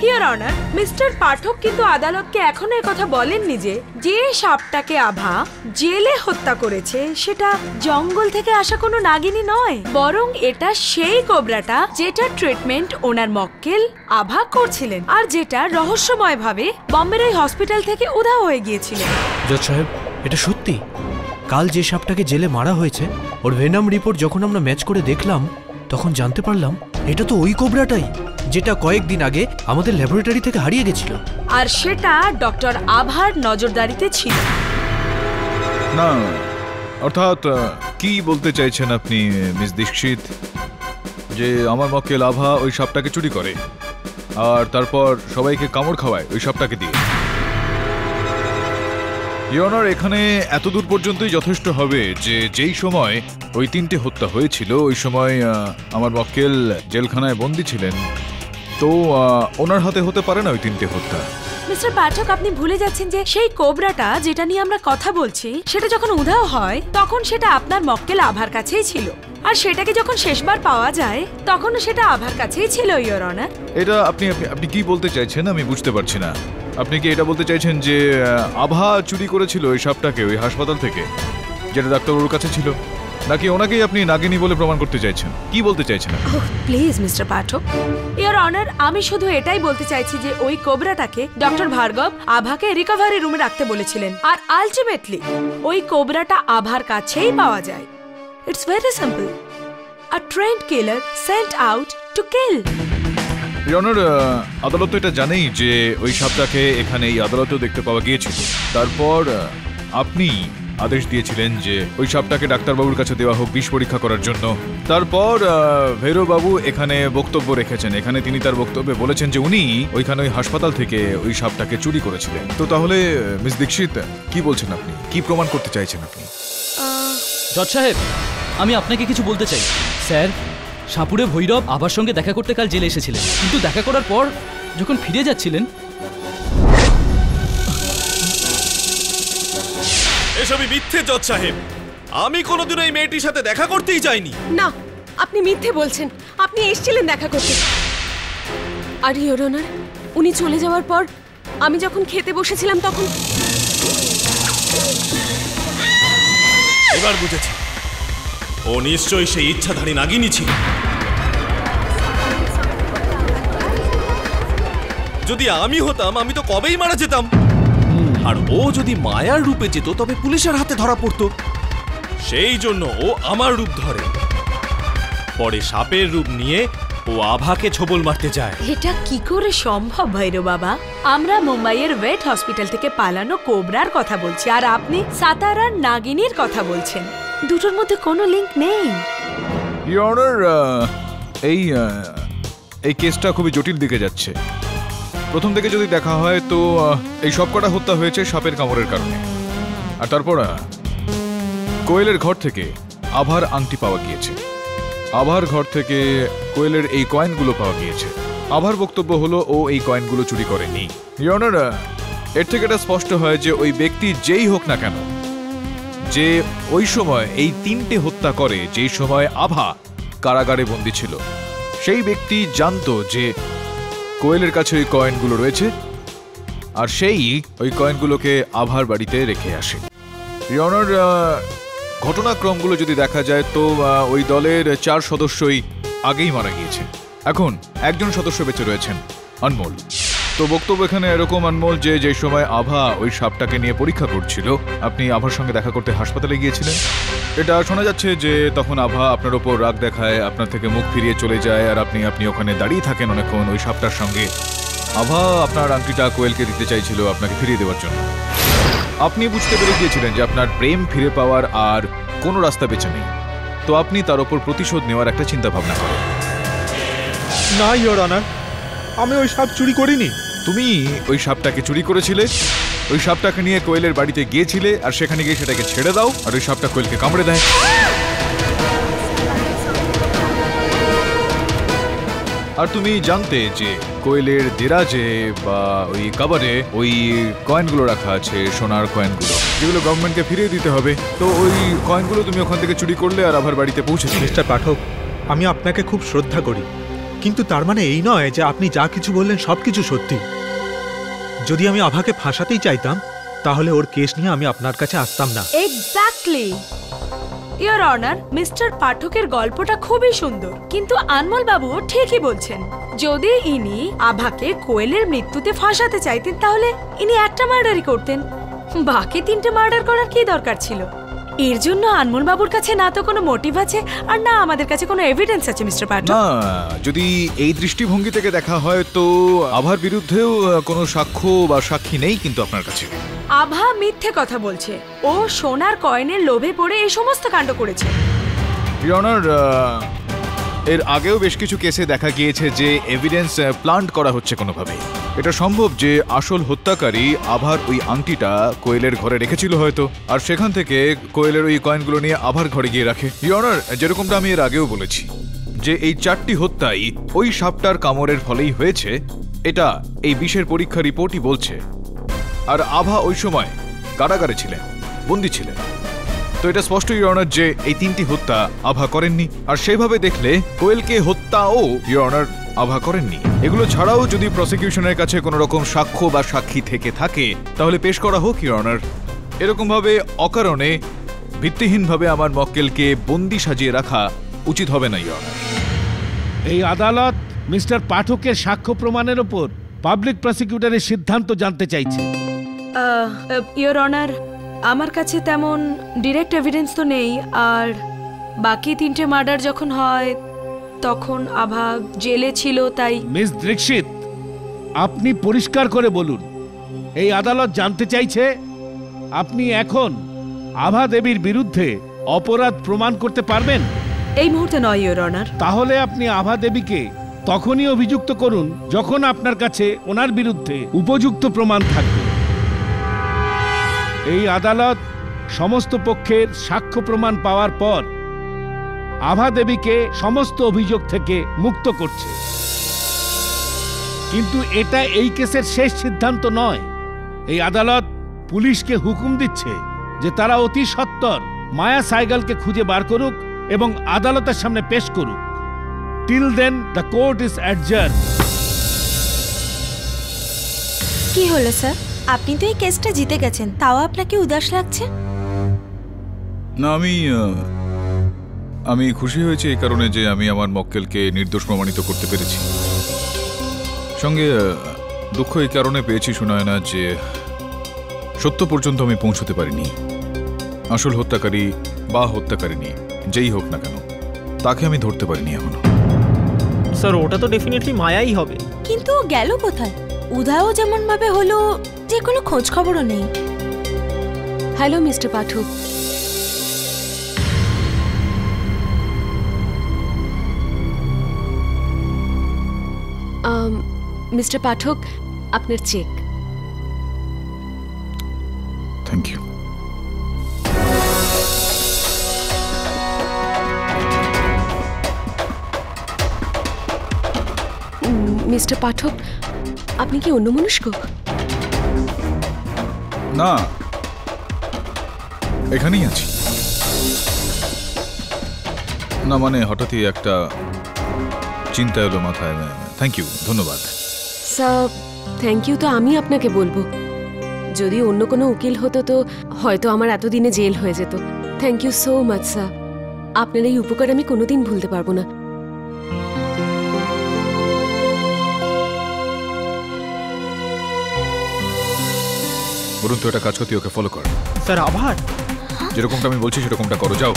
S3: ইওর অনার, মিস্টার পাঠক কিন্তু আদালতকে এখনো কথা বলেননি যে যে সাপটাকে আভা জেলে হত্যা করেছে সেটা জঙ্গল থেকে আসা কোনো নাগিনী নয়, বরং এটা সেই কোবরাটা যেটা ট্রিটমেন্ট ওনার মক্কেল আভা করছিলেন আর যেটা রহস্যময়ভাবে বম্বের ওই হসপিটাল থেকে উধাও হয়ে গিয়েছিল।
S4: জজ সাহেব, এটা সত্যি। কাল যে সাপটাকে জেলে মারা হয়েছে ওর ভেনাম রিপোর্ট যখন আমরা ম্যাচ করে দেখলাম তখন জানতে পারলাম এটা তো ওই কোবরাটাই যেটা কয়েকদিন আগে আমাদের ল্যাবরেটরি থেকে হারিয়ে গেছিল।
S3: আর সেটা ডক্টর আভার নজরদারিতে ছিল।
S7: না, অর্থাৎ কি বলতে চাইছেন আপনি মিস দীক্ষিত, যে আমার মক্কেল আভা ওই সাপটাকে চুরি করে আর তারপর সবাইকে কামড় খাওয়ায় ওই সাপটাকে দিয়ে? ইয়নার, এখানে এত দূর পর্যন্তই যথেষ্ট হবে যে যেই সময় ওই 3টে হত্যা হয়েছিল ওই সময় আমার মক্কেল জেলখানায় বন্দী ছিলেন, তো ওনার হাতে হতে পারে না ওই 3টে হত্যা।
S3: মিস্টার পাঠক, আপনি ভুলে যাচ্ছেন যে সেই কোবরাটা যেটা নিয়ে আমরা কথা বলছি সেটা যখন উধাও হয় তখন সেটা আপনার মক্কেল আভার কাছেই ছিল, আর সেটাকে যখন শেষবার পাওয়া যায় তখনও সেটা আভার কাছেই ছিল, ইওর অনার।
S7: এটা আপনি আপনি আপনি কি বলতে চাইছেন আমি বুঝতে পারছি না। আপনি কি এটা বলতে চাইছেন যে আভা চুরি করেছিল ওই সাপটাকে ওই হাসপাতাল থেকে যেটা ডাক্তারবাবুর কাছে ছিল, নাকি ওনাকেই আপনি নাগিনী বলে প্রমাণ করতে চাইছেন? কি বলতে চাইছেন?
S3: Please mister Pathak, your honour, আমি শুধু এটাই বলতে চাইছি যে ওই কোবরাটাকে ডক্টর ভার্গব আভাকে রিকভারি রুমে রাখতে বলেছিলেন, আর আলটিমেটলি ওই কোবরাটা আভার কাছেই পাওয়া যায়। It's very simple, a trained killer sent out to kill.
S7: Your honour, আদালত তো এটা জানেই যে ওই সাপটাকে এখানে এই আদালতেও দেখতে পাওয়া গিয়েছিল। তারপর আপনি আদেশ দিয়েছিলেন যে ওই সাপটাকে ডাক্তারবাবুর কাছে দেওয়া হোক বিষ পরীক্ষা করার জন্য। তারপর ভৈরববাবু এখানে বক্তব্য রেখেছেন, এখানে তিনি তার বক্তব্যে বলেছেন যে উনি ওইখানে ওই হাসপাতাল থেকে ওই সাপটাকে চুরি করেছিলেন। তো তাহলে মিস দীক্ষিত, কি বলছেন আপনি? কি প্রমাণ করতে চাইছেন আপনি?
S10: জজ সাহেব, আমি আপনাকে কিছু বলতে চাই। স্যার, সাপুড়ে ভৈরব আভার সঙ্গে দেখা করতে কাল জেলে এসেছিলেন, কিন্তু দেখা করার পর যখন ফিরে যাচ্ছিলেন।
S1: এসবই মিথ্যে জজ সাহেব, আমি কোনোদিনও এই মেয়েটির সাথে দেখা করতেই যাইনি।
S12: না, আপনি মিথ্যে বলছেন। আপনি এসেছিলেন দেখা করতে। আর ইওর অনার, উনি চলে যাওয়ার পর আমি যখন খেতে বসেছিলাম তখন।
S1: এবার বুঝেছি, ও নিশ্চয়ই সেই ইচ্ছাধারী নাগিনী ছিল। যদি আমি হতাম আমি তো কবেই মারা যেতাম, আর ও যদি মায়ার রূপে যেত তবে পুলিশের হাতে ধরা পড়তো। সেই জন্য ও আমার রূপ ধরে, পরে সাপের রূপ নিয়ে ও আভাকে ছোবল মারতে যায়।
S3: এটা কি করে সম্ভব ভৈরব বাবা? আমরা মুম্বাইয়ের ওয়েট হসপিটাল থেকে পালানো কোবরার কথা বলছি, আর আপনি সাতারার নাগিনীর কথা বলছেন। দুটোর মধ্যে কোনো লিংক নেই।
S7: ইওর অনার, এই কেসটা খুবই জটিল দিকে যাচ্ছে। প্রথম থেকে যদি দেখা হয় তো এই সবকটা হত্যা হয়েছে সাপের কামড়ের কারণে। আর তারপর কোয়েলের ঘর থেকে আভার আংটি পাওয়া গিয়েছে, আভার ঘর থেকে কোয়েলের এই কয়েনগুলো পাওয়া গিয়েছে। আভার বক্তব্য হলো ও এই কয়েনগুলো চুরি করেনি। ইওর অনার, এর থেকে এটা স্পষ্ট হয় যে ওই ব্যক্তি যেই হোক না কেন, যে ওই সময় এই 3টে হত্যা করে যেই সময় আভা কারাগারে বন্দী ছিল, সেই ব্যক্তি জানতো যে কোয়েলের কাছে ওই কয়েনগুলো রয়েছে, আর সেই ওই কয়েনগুলোকে আভার বাড়িতে রেখে আসে। ইওর অনার, ঘটনাক্রমগুলো যদি দেখা যায় তো ওই দলের 4 সদস্যই আগেই মারা গিয়েছে। এখন একজন সদস্য বেঁচে রয়েছেন, অনমোল। তো বক্তব্য এখানে এরকম অনমোল যে যে সময় আভা ওই সাপটাকে নিয়ে পরীক্ষা করছিল আপনি আভার সঙ্গে দেখা করতে হাসপাতালে গিয়েছিলেন। এটা শোনা যাচ্ছে যে তখন আভা আপনার ওপর রাগ দেখায়, আপনার থেকে মুখ ফিরিয়ে চলে যায়, আর আপনি ওখানে দাঁড়িয়ে থাকেন অনেকক্ষণ ওই সাপটার সঙ্গে। আভা আপনার আংটিটা কোয়েলকে দিতে চাইছিল আপনাকে ফিরিয়ে দেওয়ার জন্য। আপনি বুঝতে পেরে গিয়েছিলেন যে আপনার প্রেম ফিরে পাওয়ার আর কোনো রাস্তা বেঁচে নেই, তো আপনি তার ওপর প্রতিশোধ নেওয়ার একটা চিন্তা ভাবনা করেন।
S11: না ইওর অনার, আমি ওই সাপ চুরি করিনি।
S7: তুমি ওই সাপটাকে চুরি করেছিলে, ওই সাপটাকে নিয়ে কোয়েলের বাড়িতে গিয়েছিলে, আর সেখানে গিয়ে সেটাকে ছেড়ে দাও, আর ওই সাপটা কোয়েলকে কামড়ে দেয়। আর তুমি জানতে যে কোয়েলের দেরাজে বা ওই কাবারে ওই কয়েনগুলো রাখা আছে, সোনার কয়েনগুলো, যেগুলো গভর্নমেন্টকে ফিরিয়ে দিতে হবে। তো ওই কয়েনগুলো তুমি ওখান থেকে চুরি করলে আর আবার বাড়িতে পৌঁছেছিলে।
S11: মিস্টার পাঠক, আমি আপনাকে খুব শ্রদ্ধা করি, কিন্তু তার মানে এই নয় যে আপনি যা কিছু বললেন সব কিছু সত্যি। যদি আমি আভাকে ফাঁসাতেই চাইতাম তাহলে ওর কেস নিয়ে আমি আপনার কাছে আসতাম না।
S3: এক্স্যাক্টলি ইওর অনার, মিস্টার পাঠকের গল্পটা খুবই সুন্দর, কিন্তু আনমোল বাবুও ঠিকই বলছেন। যদি ইনি আভাকে কোয়েলের মৃত্যুতে ফাঁসাতে চাইতেন তাহলে ইনি একটা মার্ডারই করতেন, বাকি 3টে মার্ডার করার কি দরকার ছিল? এর জন্য আনমোল বাবুর কাছে না তো কোনো মোটিভ আছে আর না আমাদের কাছে কোনো এভিডেন্স আছে মিস্টার পাঠক।
S7: না, যদি এই দৃষ্টিভঙ্গি থেকে দেখা হয় তো আভার বিরুদ্ধেও কোনো সাক্ষ্য বা সাক্ষী নেই কিন্তু আপনার কাছে।
S3: আভা মিথ্যে কথা বলছে, ও সোনার কয়েনের লোভে পড়ে এই সমস্ত কাণ্ড করেছে।
S7: ইওর অনার, এর আগেও বেশ কিছু কেসে দেখা গিয়েছে যে এভিডেন্স প্লান্ট করা হচ্ছে কোনোভাবে। এটা সম্ভব যে আসল হত্যাকারী আভার ওই আংটিটা কোয়েলের ঘরে রেখেছিল হয়তো, আর সেখান থেকে কোয়েলের ওই কয়েনগুলো নিয়ে আভার ঘরে গিয়ে রাখে। ইওর অনার, যেরকমটা আমি এর আগেও বলেছি যে এই 4টি হত্যাই ওই সাপটার কামড়ের ফলেই হয়েছে, এটা এই বিষের পরীক্ষা রিপোর্টই বলছে। আর আভা ওই সময় কারাগারে ছিলেন, বন্দী ছিলেন। তো এটা স্পষ্ট ইওর অনার যে এই 3টি হত্যা আভা করেননি। আর সেভাবে দেখলে কোয়েলকে হত্যাও ইওর অনার আভা করেননি। এগুলো ছাড়াও যদি প্রসিকিউশনের কাছে কোনো রকম সাক্ষ্য বা সাক্ষী থেকে থাকে তাহলে পেশ করা হোক ইওর অনার। এরকম ভাবে অকারণে ভিত্তিহীনভাবে আমার মক্কেলকে বন্দী সাজিয়ে রাখা উচিত হবে না ইওর অনার।
S2: এই আদালত মিস্টার পাঠকের সাক্ষ্য প্রমাণের উপর পাবলিক প্রসিকিউটরের সিদ্ধান্ত জানতে চাইছে।
S3: ইওর অনার, আমার কাছে তেমন ডিরেক্ট এভিডেন্স তো নেই, আর বাকি 3টে মার্ডার যখন হয় তখন আভা জেলে ছিল, তাই।
S2: মিস দীক্ষিত, আপনি পরিষ্কার করে বলুন, এই আদালত জানতে চাইছে আপনি এখন আভা দেবীর বিরুদ্ধে অপরাধ প্রমাণ করতে পারবেন?
S3: এই মুহূর্তে নয় ইওর অনার।
S2: তাহলে আপনি আভা দেবীকে তখনই অভিযুক্ত করুন যখন আপনার কাছে ওনার বিরুদ্ধে উপযুক্ত প্রমাণ থাকবে। এই আদালত সমস্ত পক্ষের সাক্ষ্য প্রমাণ পাওয়ার পর আভা দেবীকে সমস্ত অভিযোগ থেকে মুক্ত করছে। কিন্তু এটা এই কেসের শেষ সিদ্ধান্ত নয়। এই আদালত পুলিশকে হুকুম দিচ্ছে যে তারা অতি সত্বর মায়া সাইগালকে খুঁজে বার করুক এবং আদালতের সামনে পেশ করুক। Till then the court is adjourn.
S5: কি হলো স্যার, আপনি তো এই কেসটা জিতে গেছেন, তাও আপনাকে উদাস লাগছে?
S7: না, আমি খুশি হয়েছি এই কারণে যে আমি আমার মক্কেলকে নির্দোষ প্রমাণিত করতে পেরেছি। সঙ্গে দুঃখ এই কারণে পেয়েছি সুনয়না যে সত্য পর্যন্ত আমি পৌঁছতে পারিনি। আসল হত্যাকারী বা হত্যাকারিনী যেই হোক না কেন তাকে আমি ধরতে পারিনি এখনো।
S8: স্যার, ওটা তো ডেফিনেটলি মায়াই হবে।
S5: কিন্তু ও গেল কোথায়? উধাও যেমন ভাবে হলো যে কোনো খোঁজ খবরও নেই।
S12: Hello mister Pathak, mister Pathak, আপনার cheque.
S7: Thank you.
S12: Mister Pathak, আপনি কি অন্যমনস্ক?
S7: না, এখানেই আছি। না মানে হঠাৎই একটা চিন্তা এলো মাথায়। থ্যাংক ইউ, ধন্যবাদ।
S12: স্যার, থ্যাংক ইউ তো আমি আপনাকে বলবো। যদি অন্য কোনো উকিল হতো তো হয়তো আমার এতদিনে জেল হয়ে যেত। Thank you so much sir. আপনার এই উপকার আমি কোনোদিন ভুলতে পারবো না।
S7: বলুন তো, এটা কাজ করতে ওকে ফলো কর।
S8: স্যার, আবার
S7: যেরকমটা আমি বলছি সেরকমটা করো, যাও।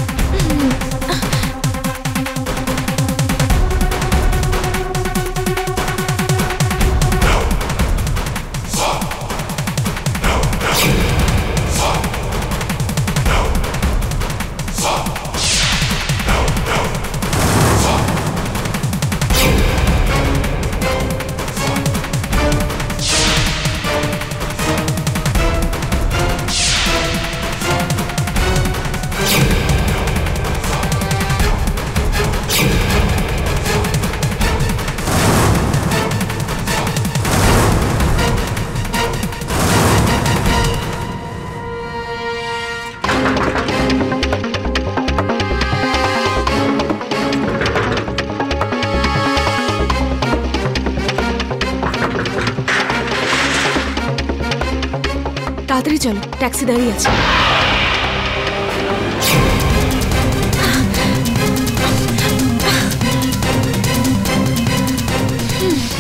S12: তাড়াতাড়ি চলো, ট্যাক্সি দাঁড়িয়ে আছে।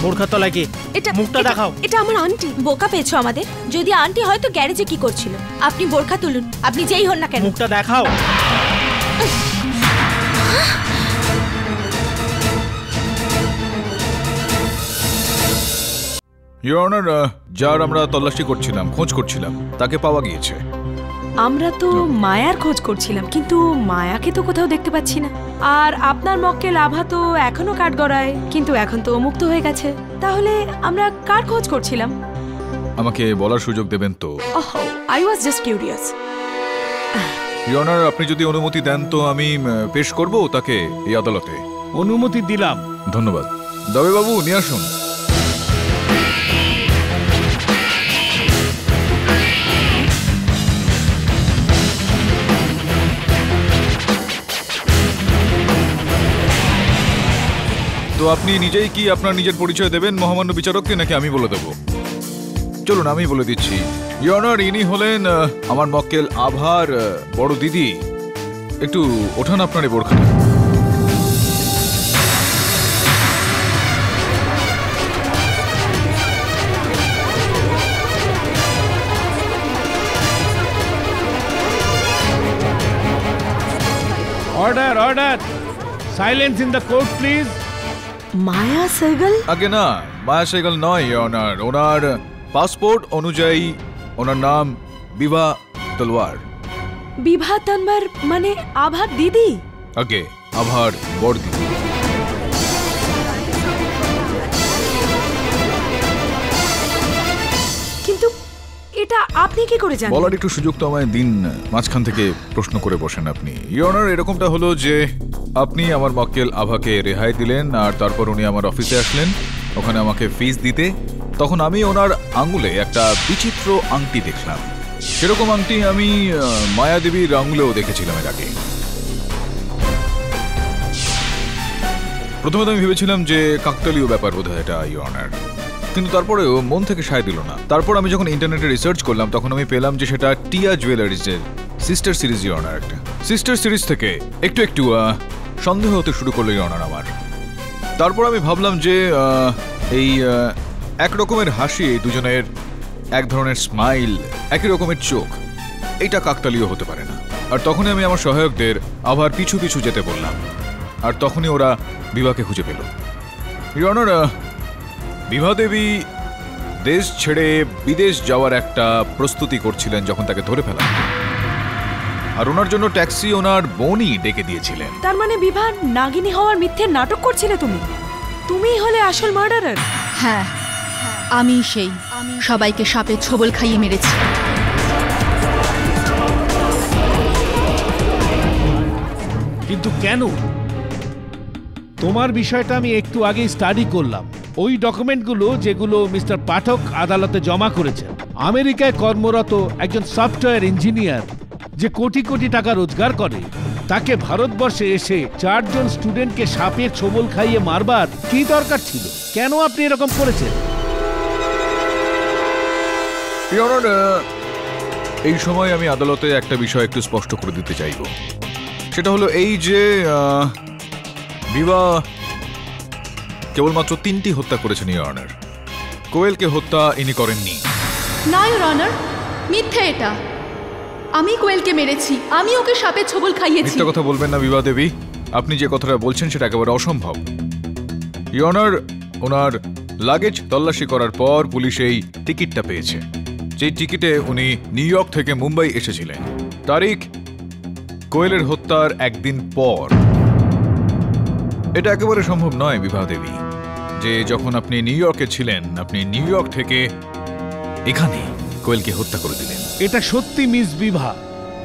S8: বোরখার তলায় কে? মুখটা দেখাও।
S12: এটা আমার আন্টি।
S5: বোকা পেয়েছো আমাদের? যদি আন্টি হয় তো গ্যারেজে কি করছিল? আপনি বোরখা তুলুন, আপনি যেই হন না কেন।
S8: মুখটা দেখাও।
S7: ইওর অনার, যার আমরা তল্লাশি করছিলাম, খোঁজ করছিলাম, তাকে পাওয়া গিয়েছে।
S3: আমরা তো মায়ার খোঁজ করছিলাম, কিন্তু মায়াকে তো কোথাও দেখতে পাচ্ছি না। আর আপনার মক্কেল আভা তো এখনো কাঠগড়ায়, কিন্তু এখন তো মুক্ত হয়ে গেছে। তাহলে আমরা কার খোঁজ করছিলাম?
S7: আমাকে বলার সুযোগ দেবেন তো?
S3: ওহো, I was just curious.
S7: Your honour, আপনি যদি অনুমতি দেন তো আমি পেশ করব তাকে এই আদালতে।
S2: অনুমতি দিলাম।
S7: ধন্যবাদ। দবে বাবু, নিয়ে আসুন। তো আপনি নিজেই কি আপনার নিজের পরিচয় দেবেন মহামান্য বিচারককে, নাকি আমি বলে দেবো? চলুন আমি বলে দিচ্ছি। ইওর অনার, ইনি হলেন আমার মক্কেল আভার বড় দিদি। একটু ওঠান আপনার এই বোরখাটা।
S2: Order, order, silence in the court please.
S3: Maya Sehgal?
S7: আগে না, মায়া সেগল নয় ইওর অনার। ওনার পাসপোর্ট অনুযায়ী ওনার নাম বিভা তলওয়ার।
S3: বিভা তনবার মানে আভার দিদি?
S7: আগে আভার বড় দিদি।
S3: কিন্তু এটা আপনি কি করে জানেন?
S7: বলার একটু সুযোগ তো আমায় দিন। মাঝখান থেকে প্রশ্ন করে বসেন আপনি। ইওর অনার, এরকমটা হলো যে আপনি আমার মক্কেল আভাকে রেহাই দিলেন, আর তারপর উনি আমার অফিসে আসলেন ওখানে আমাকে ফিস দিতে। তখন আমি ওনার আঙুলে একটা বিচিত্র আংটি দেখলাম। সেরকম আংটি আমি মায়াদেবীর আঙুলেও দেখেছিলাম এর আগে। প্রথমে তো আমি ভেবেছিলাম যে কাকতালীয় ব্যাপার বোধহয় এটা ইওর অনার, কিন্তু তারপরেও মন থেকে সায় দিল না। তারপর আমি যখন ইন্টারনেটে রিসার্চ করলাম তখন আমি পেলাম যে সেটা টিয়া জুয়েলারিজের সিস্টার সিরিজ ইওর অনার। একটা সিস্টার সিরিজ থেকে একটু একটু সন্দেহ হতে শুরু করলো ইওর অনার আমার। তারপর আমি ভাবলাম যে এই এক রকমের হাসি, দুজনের এক ধরনের স্মাইল, একই রকমের চোখ, এইটা কাকতালীয় হতে পারে না। আর তখনই আমি আমার সহায়কদের আবার পিছু পিছু যেতে বললাম, আর তখনই ওরা বিভাকে খুঁজে পেল। ইওর অনার, বিভা দেবী দেশ ছেড়ে বিদেশ যাওয়ার একটা প্রস্তুতি করছিলেন যখন তাকে ধরে ফেলা, আর ওনার জন্য ট্যাক্সি ওনার বোনই ডেকে দিয়েছিলেন।
S3: তার মানে বিভা নাগিনী হওয়ার মিথ্যে নাটক করছিলে তুমি? তুমিই হলে আসল মার্ডারার?
S6: হ্যাঁ, আমি সেই সবাইকে সাপের ছোবল খাইয়ে মেরেছি।
S2: কিন্তু কেন? তোমার বিষয়টা আমি একটু আগেই স্টাডি করলাম। ওই ডকুমেন্টগুলো যেগুলো মিস্টার পাঠক আদালতে জমা করেছেন, আমেরিকায় কর্মরত একজন সফটওয়্যার ইঞ্জিনিয়ার যে কোটি কোটি টাকা রোজগার করে, তাকে ভারতবর্ষে এসে 4 জন স্টুডেন্টকে সাপের ছোবল খাইয়ে মারবার কি দরকার ছিল? কেন আপনি এরকম করেছেন?
S7: এই সময় আমি আদালতে একটা বিষয় একটু স্পষ্ট করে দিতে চাইব। সেটা হলো এই যে বিভা কেবলমাত্র 3টি হত্যা করেছেন ইওর অনার। কোয়েলকে হত্যা ইনি করেননি।
S6: না ইওর অনার, মিথ্যে এটা। আমি কোয়েলকে মেরেছি, আমি ওকে সাপের ছোবল খাইয়েছি।
S7: মিথ্যা কথা বলবেন না বিভা দেবী। আপনি যে কথাটা বলছেন সেটা একেবারে অসম্ভব। ইওর অনার, ওনার লাগেজ তল্লাশি করার পর পুলিশ এই টিকিটটা পেয়েছে, যেই টিকিটে উনি নিউ ইয়র্ক থেকে মুম্বাই এসেছিলেন। তারিখ কোয়েলের হত্যার একদিন পর। এটা একেবারে সম্ভব নয় বিভা দেবী যে যখন আপনি নিউ ইয়র্কে ছিলেন আপনি নিউ ইয়র্ক থেকে এখানে কোয়েলকে হত্যা করে দিলেন।
S2: এটা সত্যি মিস বিভা।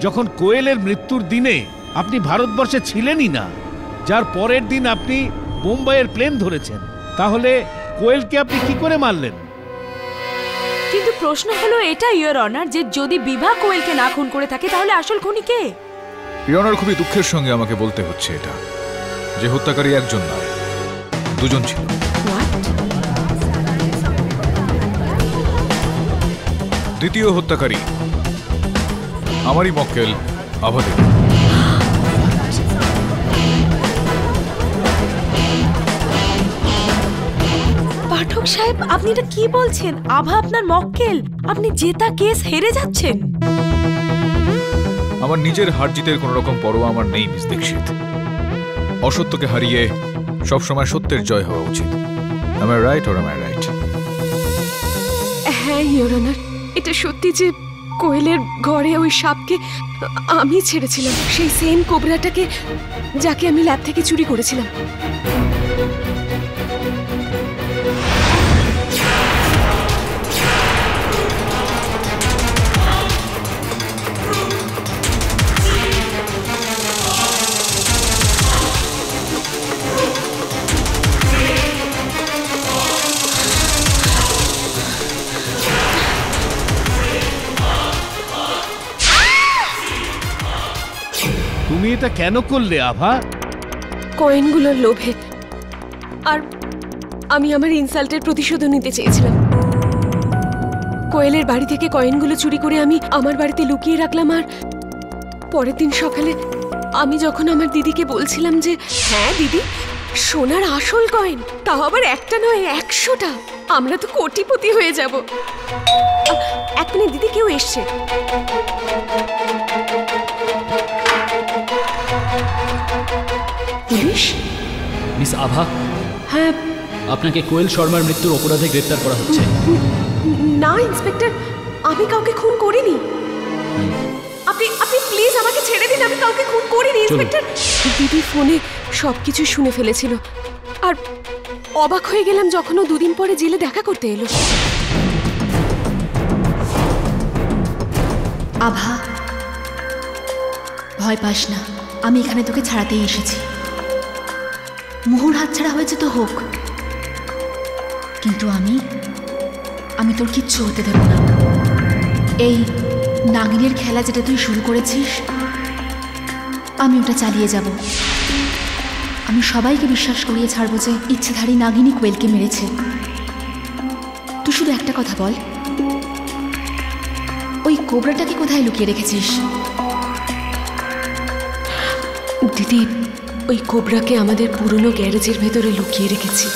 S2: যখন কোয়েলের মৃত্যুর দিনে আপনি ভারতবর্ষে ছিলেনই না, যার পরের দিন আপনি মুম্বাইয়ের প্লেন ধরেছেন, তাহলে কোয়েলকে আপনি কি করে মারলেন?
S3: কিন্তু প্রশ্ন হলো এটা ইওর অনার, যে যদি বিভা কোয়েলকে না খুন করে থাকে তাহলে আসল খুনি কে?
S7: ইওর অনার, খুবই দুঃখের সঙ্গে আমাকে বলতে হচ্ছে এটা যে হত্যাকারী একজন নয়, 2 জন ছিল। দ্বিতীয় হত্যাকারী আমারই মক্কেল আভা দেবী।
S3: পাঠক সাহেব, আপনি এটা কি বলছেন? আভা আপনার মক্কেল, আপনি জেতা কেস হেরে যাচ্ছেন।
S7: আমার নিজের হার জিতের কোন রকম পরোয়া আমার নেই মিস দীক্ষিত। অসত্যকে হারিয়ে সবসময় সত্যের জয় হওয়া উচিত। Am I right or am I right?
S12: হ্যাঁ ইওর অনার, এটা সত্যি যে কোয়েলের ঘরে ওই সাপকে আমি ছেড়েছিলাম, সেই সেম কোবরাটাকে যাকে আমি ল্যাব থেকে চুরি করেছিলাম।
S2: তুমি এটা কেন করলে আভা?
S12: কয়েনগুলোর লোভে। আর আমি আমার ইনসাল্টের প্রতিশোধ নিতে চেয়েছিলাম। কোয়েলের বাড়ি থেকে কয়েনগুলো চুরি করে আমি আমার বাড়িতে লুকিয়ে রাখলাম। আর পরের দিন সকালে আমি যখন আমার দিদিকে বলছিলাম যে হ্যাঁ দিদি, সোনার আসল কয়েন, তাও আবার একটা নয় 100টা, আমরা তো কোটিপতি হয়ে যাব। এক মিনিট দিদি, কেউ এসছে। পুলিশ?
S10: মিস আভা,
S12: হ্যাঁ।
S10: আপনাকে কোয়েল শর্মার মৃত্যুর অপরাধে গ্রেপ্তার করা হচ্ছে।
S12: না ইন্সপেক্টর, আমি কাউকে খুন করিনি। আপনি আপনি প্লিজ আমাকে ছেড়ে দিন, আমি কাউকে খুন করিনি ইন্সপেক্টর। দিদি ফোনে সবকিছু শুনে ফেলেছিল, আর অবাক হয়ে গেলাম যখন ও 2 দিন পরে জেলে দেখা করতে এলো।
S6: আভা, ভয় পাস না, আমি এখানে তোকে ছাড়াতেই এসেছি। মুহুর হাতছাড়া হয়েছে তো হোক, কিন্তু আমি তোর কিচ্ছু হতে দেব না। এই নাগিনের খেলা যেটা তুই শুরু করেছিস, আমি ওটা চালিয়ে যাব। আমি সবাইকে বিশ্বাস করিয়ে ছাড়বো যে ইচ্ছেধারী নাগিনী কোয়েলকে মেরেছে। তুই শুধু একটা কথা বল, ওই কোবরাটাকে কোথায় লুকিয়ে রেখেছিস?
S12: দিদি, ওই কোবরাকে আমাদের পুরনো গ্যারেজের ভেতরে লুকিয়ে রেখেছি।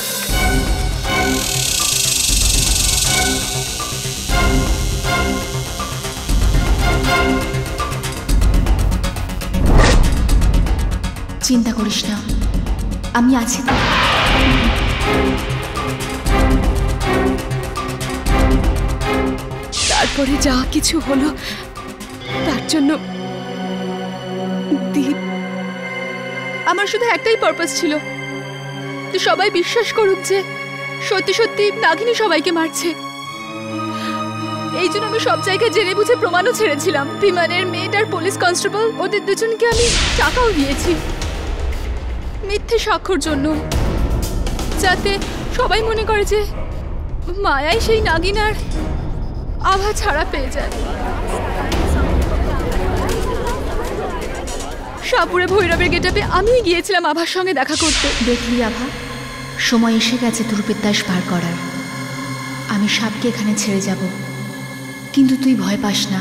S6: চিন্তা করিস না, আমি আছি তো।
S12: তারপরে যা কিছু হলো তার জন্য দীপ,
S6: আমার শুধু একটাই পারপাস ছিল, যে সবাই বিশ্বাস করুক যে সত্যি সত্যি নাগিনী সবাইকে মারছে। এই জন্য আমি সব জায়গায় জেনে বুঝে প্রমাণও ছেড়েছিলাম। বিমানের মেয়েটার পুলিশ কনস্টেবল, ওদের দুজনকে আমি টাকাও দিয়েছি মিথ্যে সাক্ষর জন্য, যাতে সবাই মনে করে যে মায়াই সেই নাগিন আর আভা ছাড়া পেয়ে যায়। সাপুরে ভৈরবের গেটাপে আমিই গিয়েছিলাম আভার সঙ্গে দেখা করতে। দেখলি আভা, সময় এসে গেছে তোর বিদ্যাস পার করার। আমি সাপকে এখানে ছেড়ে যাব, কিন্তু তুই ভয় পাস না।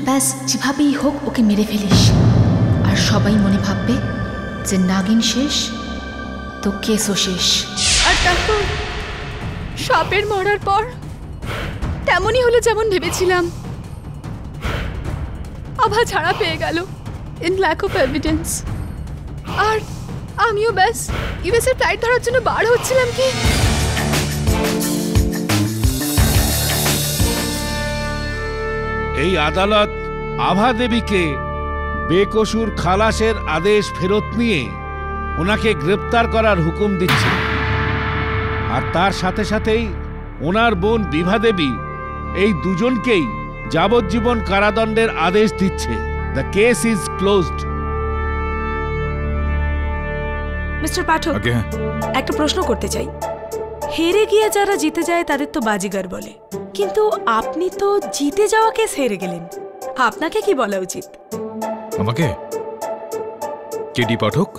S6: ব্যাস যেভাবেই হোক ওকে মেরে ফেলিস, আর সবাই মনে ভাববে যে নাগিন শেষ তো কেসও শেষ। আর তারপর সাপের মরার পর তেমনই হলো যেমন ভেবেছিলাম। আভা ছাড়া পেয়ে গেল ইন ল্যাক অফ এভিডেন্স। আর আমিও ব্যাস ইউএস এর ফ্লাইট ধরার জন্য বার হচ্ছিলাম কি
S2: এই আদালত আভা দেবীকে বেকসুর খালাসের আদেশ ফেরত নিয়ে ওনাকে গ্রেপ্তার করার হুকুম দিচ্ছে। আর তার সাথে সাথেই ওনার বোন বিভা দেবী, এই দুজনকেই যাবজ্জীবন কারাদণ্ডের আদেশ দিচ্ছে। The case is closed.
S3: Mister Pathak, একটা প্রশ্ন করতে চাই। হেরে গিয়ে যারা জিতে যায় তাদের তো বাজিগার বলে, কিন্তু আপনি তো জিতে যাওয়া কেস হেরে গেলেন, আপনাকে কি বলা উচিত?
S7: আমাকে? কেডি পাঠক?